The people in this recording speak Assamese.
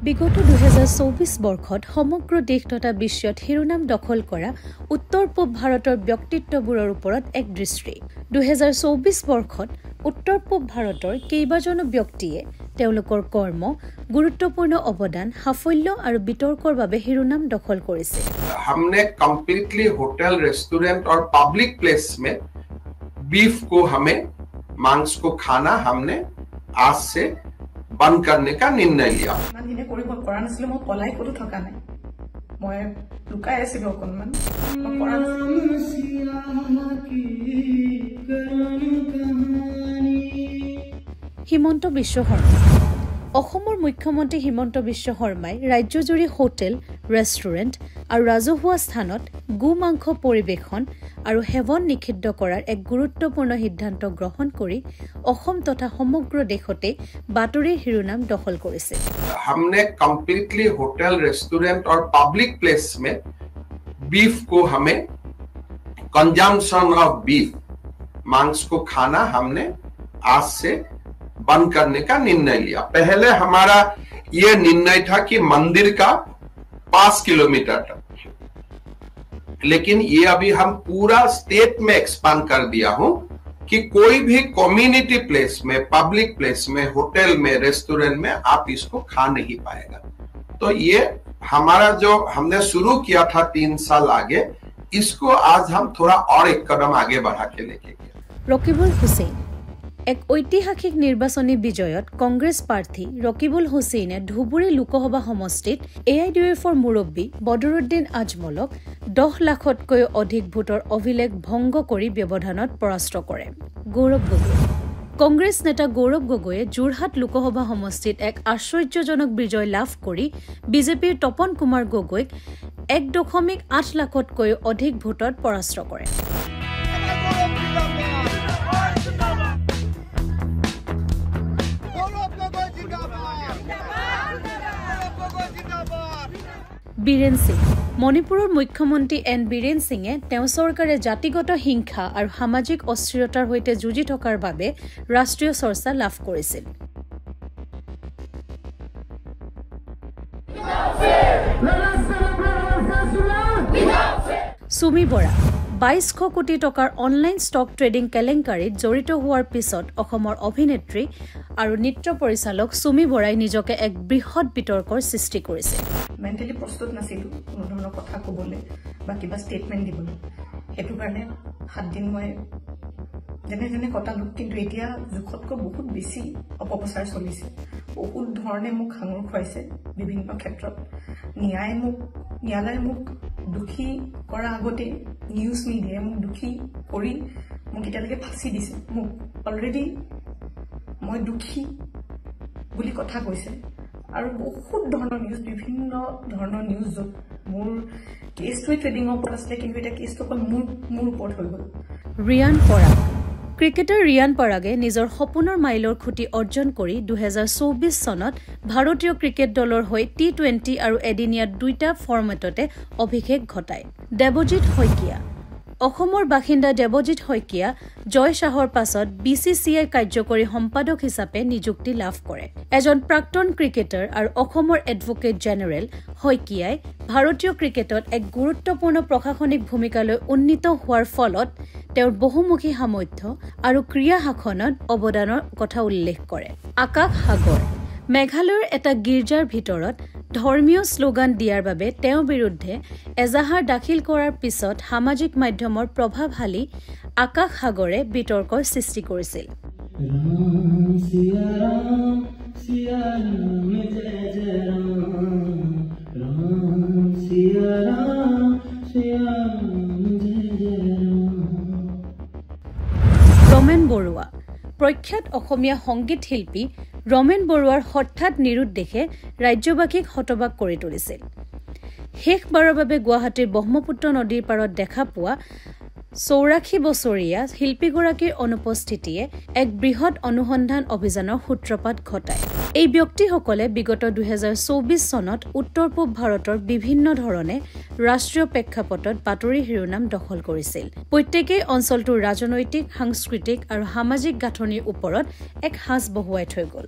বিগত 2024 বৰ্ষত সমগ্ৰ দেশ তথা বিশ্বত শিৰোনাম দখল কৰা উত্তৰ পূব ভাৰতৰ ব্যক্তিত্ববোৰৰ ওপৰত এক দৃষ্টি 2024 বৰ্ষত উত্তৰ পূব ভাৰতৰ কেইবাজনো ব্যক্তিয়ে তেওঁলোকৰ কৰ্ম গুৰুত্বপূৰ্ণ অৱদান সাফল্য আৰু বিতৰ্কৰ বাবে শিৰোনাম দখল কৰিছে हमने कंप्लीटली होटल रेस्टोरेंट और पब्लिक प्लेस में बीफ को हमें मांस को खाना हमने आज से बंद करने का निर्णय लिया मानदिने কৰিব কৰা নাছিল মই পলাই কতো থকা নাই মই লুকাই আছিল অকনমান কৰা হিমন্ত বিশ্ব শৰ্মা অসমৰ মুখ্যমন্ত্ৰী হিমন্ত বিশ্ব শৰ্মাই ৰাজ্যজুৰি হোটেল ৰেষ্টুৰেণ্ট আৰু ৰাজহুৱা স্থানত গোমাংস পৰিবেশন আৰু সেৱন নিষিদ্ধ কৰাৰ এক গুৰুত্বপূৰ্ণ সিদ্ধান্ত গ্ৰহণ কৰি অসম তথা সমগ্ৰ দেশতে বাতৰিৰ শিৰোনাম দখল কৰিছে हमने कंप्लीटली होटल रेस्टोरेंट और पब्लिक प्लेस में बीफ को हमें कंजम्पशन ऑफ बीफ मांस को खाना हमने आज से बंद करने का निर्णय लिया पहले हमारा ये निर्णय था कि मंदिर का 5 किलोमीटर तक लेकिन ये अभी हम पूरा स्टेट में एक्सपांड कर दिया हूं कि कोई भी कम्युनिटी प्लेस में पब्लिक प्लेस में होटल में रेस्टोरेंट में आप इसको खा नहीं पाएगा तो ये हमारा जो हमने शुरू किया था 3 साल आगे इसको आज हम थोड़ा और एक कदम आगे बढ़ा के लेके गए रकीबुल हुसैन এক ঐতিহাসিক নিৰ্বাচনী বিজয়ত কংগ্ৰেছ প্ৰাৰ্থী ৰকিবুল হুছেইনে ধুবুৰী লোকসভা সমষ্টিত AIDUFৰ মুৰব্বী বদৰুদ্দিন আজমলক 10 লাখতকৈ অধিক ভোটৰ অভিলেখ ভংগ কৰি ব্যৱধানত পৰাস্ত কৰে গৌৰৱ গগৈ কংগ্ৰেছ নেতা গৌৰৱ গগৈয়ে যোৰহাট লোকসভা সমষ্টিত এক আশ্চৰ্যজনক বিজয় লাভ কৰি বিজেপিৰ তপন কুমাৰ গগৈক 1.8 লাখতকৈ অধিক ভোটত পৰাস্ত কৰে বীৰেন সিং মণিপুৰৰ মুখ্যমন্ত্ৰী এন বীৰেন সিঙে তেওঁ চৰকাৰে জাতিগত হিংসা আৰু সামাজিক অস্থিৰতাৰ সৈতে যুঁজি থকাৰ বাবে ৰাষ্ট্ৰীয় চৰ্চা লাভ কৰিছিল সুমি বৰা 2200 কোটি টকাৰ অনলাইন ষ্টক ট্ৰেডিং কেলেংকাৰীত জড়িত হোৱাৰ পিছত অসমৰ অভিনেত্ৰী আৰু নৃত্য পৰিচালক সুমি বৰাই নিজকে এক বৃহৎ বিতৰ্কৰ সৃষ্টি কৰিছে মেন্টালি প্ৰস্তুত নাছিল কোনো ধৰণৰ কথা ক'বলৈ বা কিবা ষ্টেটমেন্ট দিবলৈ হেতু কাৰণে 7 দিন মই যেনে কটালো কিন্তু এতিয়া জুখতকৈ বহুত বেছি অপপ্ৰচাৰ চলিছে বহুত ধৰণে মোক হাঙুৰ খুৱাইছে বিভিন্ন ক্ষেত্ৰত ন্যায়ালয়ে মোক দুখী কৰা আগতে নিউজ মিডিয়াই মোক দুখী কৰি মোক এতিয়ালৈকে ফাঁচি দিছে মোক অলৰেডি মই দুখী বুলি কথা কৈছে আৰু বহুত ধৰণৰ নিউজ বিভিন্ন ধৰণৰ নিউজ মোৰ কেছটো ট্ৰেডিংৰ ওপৰত আছে কিন্তু এটা কেছটো অকল মোৰ ওপৰত হৈ গ'ল ৰিয়ান পৰাগ ক্ৰিকেটাৰ ৰিয়ান পৰাগে নিজৰ সপোনৰ মাইলৰ খুঁটি অৰ্জন কৰি 2024 চনত ভাৰতীয় ক্ৰিকেট দলৰ হৈ T20 আৰু এদিনীয়া দুইটা ফৰ্মেটতে অভিষেক ঘটায় দেৱজিৎ শইকীয়া অসমৰ বাসিন্দা দেৱজিৎ শইকীয়া জয় শাহৰ পাছত BCCI কাৰ্যকৰী সম্পাদক হিচাপে নিযুক্তি লাভ কৰে এজন প্ৰাক্তন ক্ৰিকেটাৰ আৰু অসমৰ এডভোকেট জেনেৰেল শইকীয়াই ভাৰতীয় ক্ৰিকেটত এক গুৰুত্বপূৰ্ণ প্ৰশাসনিক ভূমিকালৈ উন্নীত হোৱাৰ ফলত তেওঁৰ বহুমুখী সামৰ্থ্য আৰু ক্ৰিয়া শাসনত অৱদানৰ কথা উল্লেখ কৰে আকাশ সাগৰ মেঘালয়ৰ এটা গীৰ্জাৰ ভিতৰত ধৰ্মীয় শ্লোগান দিয়াৰ বাবে তেওঁৰ বিৰুদ্ধে এজাহাৰ দাখিল কৰাৰ পিছত সামাজিক মাধ্যমৰ প্ৰভাৱশালী আকাশ সাগৰে বিতৰ্কৰ সৃষ্টি কৰিছিল ৰমেন বৰুৱা প্ৰখ্যাত অসমীয়া সংগীত শিল্পী ৰমেন বৰুৱাৰ হঠাৎ নিৰুদ্দেশে ৰাজ্যবাসীক হতবাক কৰি তুলিছিল শেষবাৰৰ বাবে গুৱাহাটীৰ ব্ৰহ্মপুত্ৰ নদীৰ পাৰত দেখা পোৱা 84 বছৰীয়া শিল্পীগৰাকীৰ অনুপস্থিতিয়ে এক বৃহৎ অনুসন্ধান অভিযানৰ সূত্ৰপাত ঘটায় এই ব্যক্তিসকলে বিগত 2024 চনত উত্তৰ পূব ভাৰতৰ বিভিন্ন ধৰণে ৰাষ্ট্ৰীয় প্ৰেক্ষাপটত বাতৰিৰ শিৰোনাম দখল কৰিছিল প্ৰত্যেকেই অঞ্চলটোৰ ৰাজনৈতিক সাংস্কৃতিক আৰু সামাজিক গাঁথনিৰ ওপৰত এক হাঁচ বহুৱাই থৈ গ'ল